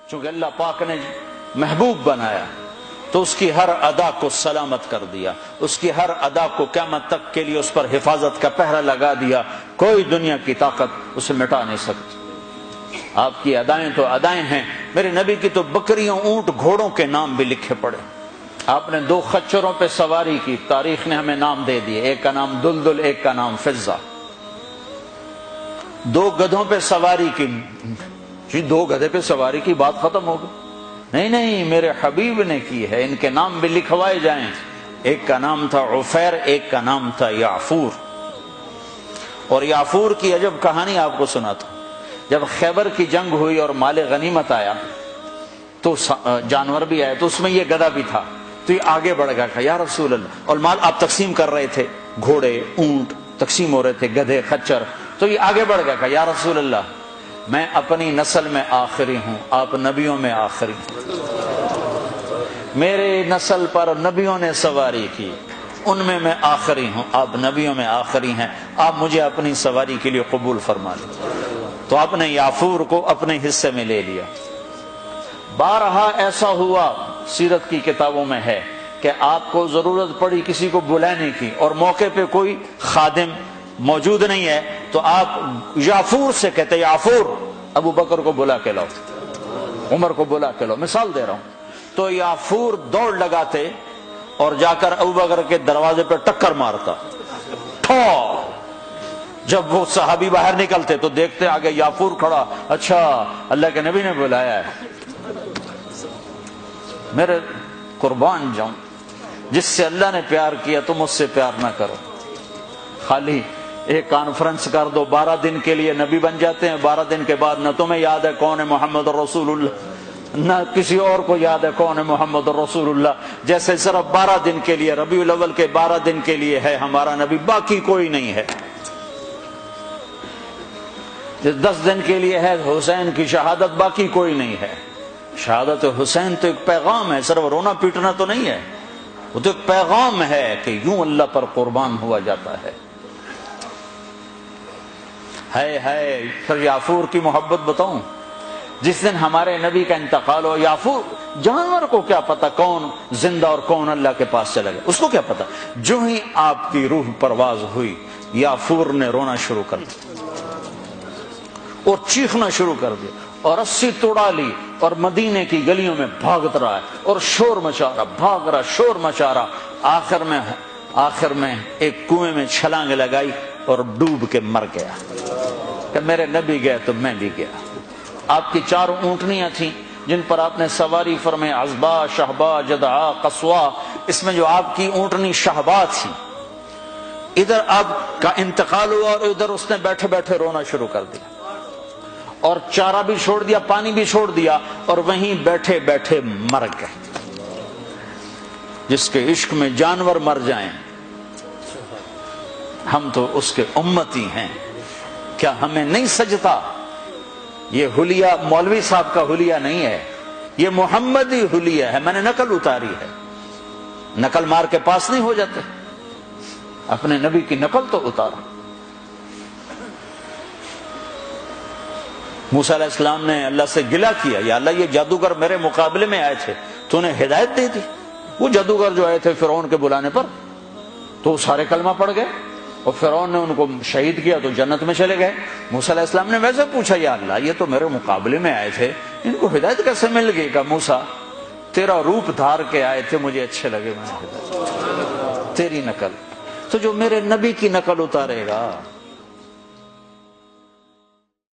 چونکہ اللہ پاک نے محبوب بنایا تو اس کی ہر ادا کو سلامت کر دیا، اس کی ہر ادا کو قیامت تک کے لیے اس پر حفاظت کا پہرا لگا دیا، کوئی دنیا کی طاقت اسے مٹا نہیں سکتی۔ آپ کی ادائیں تو ادائیں ہیں، میرے نبی کی تو بکریوں، اونٹ، گھوڑوں کے نام بھی لکھے پڑے۔ آپ نے 2 خچروں پہ سواری کی، تاریخ نے ہمیں نام دے دیے، ایک کا نام دلدل، ایک کا نام فضہ۔ 2 گدھوں پہ سواری کی، جی 2 گدھے پہ سواری کی بات ختم ہو گئی؟ نہیں، میرے حبیب نے کی ہے، ان کے نام بھی لکھوائے جائیں۔ ایک کا نام تھا عفیر، ایک کا نام تھا یعفور۔ اور یعفور کی عجب کہانی آپ کو سناتا ہوں۔ جب خیبر کی جنگ ہوئی اور مال غنیمت آیا تو جانور بھی آئے، تو اس میں یہ گدھا بھی تھا، تو یہ آگے بڑھ گیا کہ یا رسول اللہ، اور مال آپ تقسیم کر رہے تھے، گھوڑے، اونٹ تقسیم ہو رہے تھے، گدھے، خچر، تو یہ آگے بڑھ گیا کہ یا رسول اللہ، میں اپنی نسل میں آخری ہوں، آپ نبیوں میں آخری ہیں، میرے نسل پر نبیوں نے سواری کی، ان میں آخری ہوں، آپ نبیوں میں آخری ہیں، آپ مجھے اپنی سواری کے لیے قبول فرما لیں۔ تو آپ نے یعفور کو اپنے حصے میں لے لیا۔ بارہا ایسا ہوا، سیرت کی کتابوں میں ہے کہ آپ کو ضرورت پڑی کسی کو بلانے کی اور موقع پہ کوئی خادم موجود نہیں ہے، تو آپ یعفور سے کہتے یعفور ابو بکر کو بلا کے لاؤ، عمر کو بلا کے لاؤ، مثال دے رہا ہوں۔ تو یعفور دوڑ لگاتے اور جا کر ابو بکر کے دروازے پہ ٹکر مارتا، جب وہ صحابی باہر نکلتے تو دیکھتے آگے یعفور کھڑا، اچھا اللہ کے نبی نے بلایا ہے۔ میرے قربان جاؤں، جس سے اللہ نے پیار کیا تم اس سے پیار نہ کرو، خالی ایک کانفرنس کر دو، 12 دن کے لیے نبی بن جاتے ہیں، 12 دن کے بعد نہ تمہیں یاد ہے کون ہے محمد رسول اللہ، نہ کسی اور کو یاد ہے کون ہے محمد رسول اللہ، جیسے صرف 12 دن کے لیے، ربیع الاول کے 12 دن کے لیے ہے ہمارا نبی، باقی کوئی نہیں ہے۔ 10 دن کے لیے ہے حسین کی شہادت، باقی کوئی نہیں ہے۔ شہادت حسین تو ایک پیغام ہے، صرف رونا پیٹنا تو نہیں ہے، وہ تو ایک پیغام ہے کہ یوں اللہ پر قربان ہوا جاتا ہے۔ پھر یعفور کی محبت بتاؤں، جس دن ہمارے نبی کا انتقال ہو، یعفور جانور کو کیا پتا کون زندہ اور کون اللہ کے پاس چلا گیا، اس کو کیا پتا، جو ہی آپ کی روح پرواز ہوئی یعفور نے رونا شروع کر دیا اور چیخنا شروع کر دیا اور رسی توڑا لی اور مدینے کی گلیوں میں بھاگتا رہا اور شور مچا رہا، بھاگ رہا، شور مچا رہا، آخر میں ایک کنویں میں چھلانگ لگائی اور ڈوب کے مر گیا کہ میرے نبی گئے تو میں بھی گیا۔ آپ کی 4 اونٹنیاں تھیں جن پر آپ نے سواری فرمائی، عزبا، شہبا، جدعا، قصوا، اس میں جو آپ کی اونٹنی شہبا تھی، ادھر آپ کا انتقال ہوا اور ادھر اس نے بیٹھے بیٹھے رونا شروع کر دیا اور چارہ بھی چھوڑ دیا، پانی بھی چھوڑ دیا اور وہیں بیٹھے بیٹھے مر گئے۔ جس کے عشق میں جانور مر جائیں، ہم تو اس کے امتی ہیں، کیا ہمیں نہیں سجتا؟ یہ حلیہ مولوی صاحب کا حلیہ نہیں ہے، یہ محمدی حلیہ ہے، میں نے نقل اتاری ہے، نقل مار کے پاس نہیں ہو جاتے، اپنے نبی کی نقل تو اتارو۔ موسیٰ علیہ السلام نے اللہ سے گلہ کیا، یا اللہ یہ جادوگر میرے مقابلے میں آئے تھے، تو انہیں ہدایت دے دی۔ وہ جادوگر جو آئے تھے فرعون کے بلانے پر تو سارے کلمہ پڑھ گئے اور فرعون نے ان کو شہید کیا تو جنت میں چلے گئے۔ موسیٰ علیہ السلام نے ویسے پوچھا، یا اللہ یہ تو میرے مقابلے میں آئے تھے، ان کو ہدایت کیسے مل گئی؟ کہ موسیٰ تیرا روپ دھار کے آئے تھے، مجھے اچھے لگے، میں نے ہدایت تیری نقل۔ تو جو میرے نبی کی نقل اتارے گا